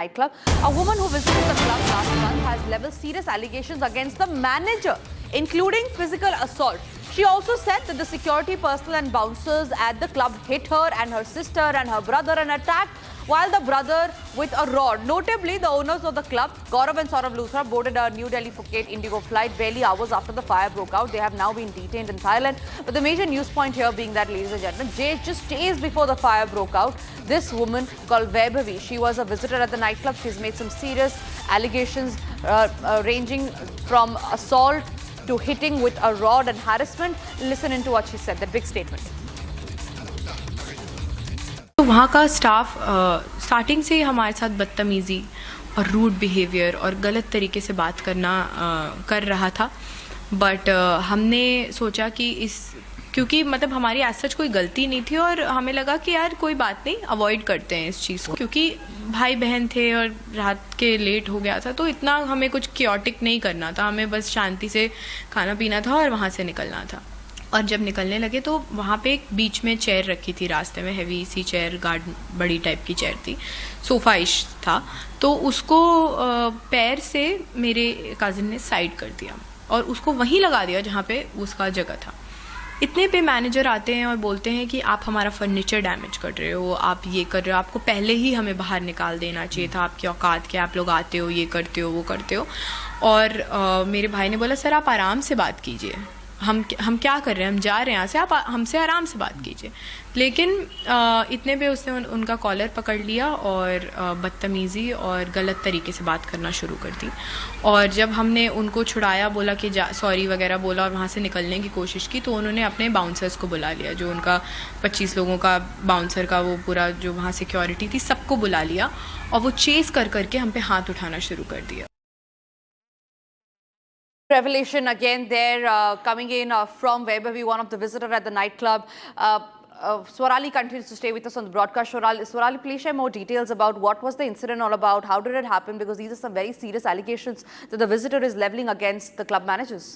Nightclub. A woman who visited the club last month has leveled serious allegations against the manager, including physical assault. She also said that the security personnel and bouncers at the club hit her and her sister and her brother and attacked while the brother with a rod. Notably, the owners of the club, Gaurav and Saurav Luthra, boarded a New Delhi Phuket Indigo flight barely hours after the fire broke out. They have now been detained in Thailand. But the major news point here being that, ladies and gentlemen, just days before the fire broke out, this woman called Vaibhavi, she was a visitor at the nightclub. She's made some serious allegations ranging from assault to hitting with a rod and harassment. Listen into what she said, that big statement. तो वहाँ का staff starting से ही हमारे साथ बदतमीज़ी और rude behaviour और गलत तरीके से बात कर रहा था। बट हमने सोचा कि क्योंकि मतलब हमारी एज सच कोई गलती नहीं थी और हमें लगा कि यार कोई बात नहीं, अवॉइड करते हैं इस चीज़ को, क्योंकि भाई बहन थे और रात के लेट हो गया था, तो इतना हमें कुछ क्योटिक नहीं करना था। हमें बस शांति से खाना पीना था और वहाँ से निकलना था। और जब निकलने लगे तो वहाँ पे एक बीच में चेयर रखी थी रास्ते में, हैवी सी चेयर, गार्ड बड़ी टाइप की चेयर थी, सोफा इश था, तो उसको पैर से मेरे कज़िन ने साइड कर दिया और उसको वहीं लगा दिया जहाँ पे उसका जगह था। इतने पे मैनेजर आते हैं और बोलते हैं कि आप हमारा फर्नीचर डैमेज कर रहे हो, आप ये कर रहे हो, आपको पहले ही हमें बाहर निकाल देना चाहिए था, आपकी औकात क्या, आप लोग आते हो, ये करते हो, वो करते हो। और मेरे भाई ने बोला सर आप आराम से बात कीजिए, हम क्या कर रहे हैं, हम जा रहे हैं यहाँ से, आप हमसे आराम से बात कीजिए। लेकिन इतने पे उसने उनका कॉलर पकड़ लिया और बदतमीज़ी और गलत तरीके से बात करना शुरू कर दी। और जब हमने उनको छुड़ाया, बोला कि सॉरी वगैरह बोला और वहाँ से निकलने की कोशिश की, तो उन्होंने अपने बाउंसर्स को बुला लिया, जो उनका 25 लोगों का बाउंसर का वो पूरा जो वहाँ सिक्योरिटी थी, सबको बुला लिया और वो चेस करके हम पे हाथ उठाना शुरू कर दिया। Revelation again there coming in from Vaibhavi, one of the visitors at the nightclub. Swarali continues to stay with us on the broadcast. Swarali, please share more details about what was the incident all about, how did it happen, because these are some very serious allegations that the visitor is leveling against the club managers.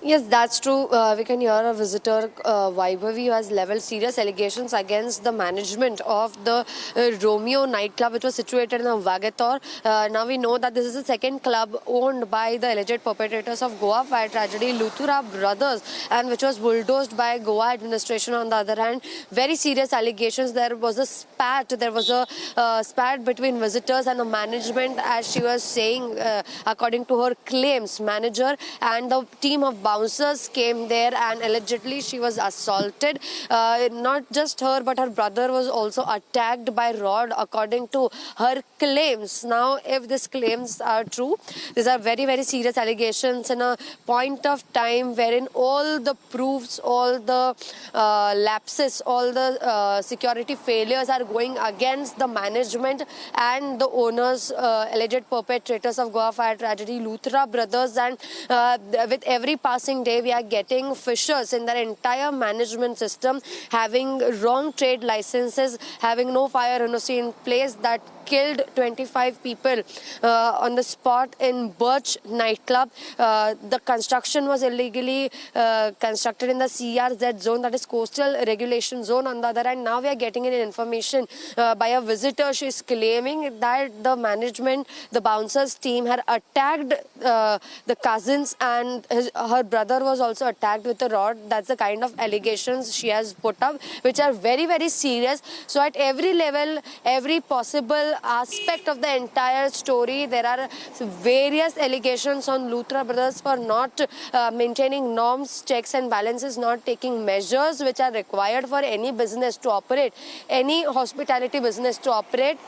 Yes, that's true. We can hear a visitor, Vaibhavi, who has leveled serious allegations against the management of the Romeo nightclub, which was situated in Vagator. Now we know that this is the second club owned by the alleged perpetrators of Goa fire tragedy, Luthra brothers, and which was bulldozed by Goa administration. On the other hand, very serious allegations. There was a spat. There was a spat between visitors and the management, as she was saying, according to her claims. Manager and the team of bouncers came there and allegedly she was assaulted. Not just her, but her brother was also attacked by rod, according to her claims. Now, if these claims are true, these are very, very serious allegations in a point of time wherein all the proofs, all the lapses, all the security failures are going against the management and the owners, alleged perpetrators of Goa fire tragedy, Luthra brothers. And with every passing day, we are getting fissures in their entire management system, having wrong trade licenses, having no fire NOC in place, that killed 25 people on the spot in Birch nightclub. The construction was illegally constructed in the CRZ zone, that is coastal regulation zone. On the other hand, now we are getting an information by a visitor. She is claiming that the management, the bouncers team, had attacked the cousins, and her brother was also attacked with a rod. That's the kind of allegations she has put up, which are very, very serious. So at every level, every possible aspect of the entire story, there are various allegations on Luthra brothers for not maintaining norms, checks and balances, not taking measures which are required for any business to operate, any hospitality business to operate.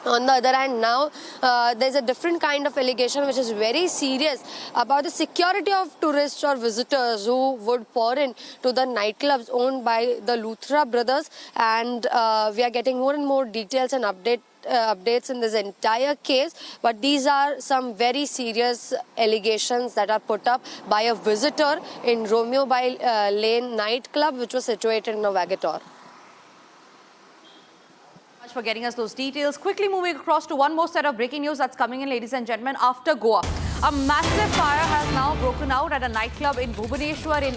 On the other hand, now there's a different kind of allegation which is very serious about the security of tourists or visitors who would pour in to the nightclubs owned by the Luthra brothers. And we are getting more and more details and updates in this entire case, but these are some very serious allegations that are put up by a visitor in Romeo by Lane nightclub, which was situated in Vagator. For getting us those details. Quickly moving across to one more set of breaking news that's coming in, ladies and gentlemen. After Goa, a massive fire has now broken out at a nightclub in Bhubaneswar in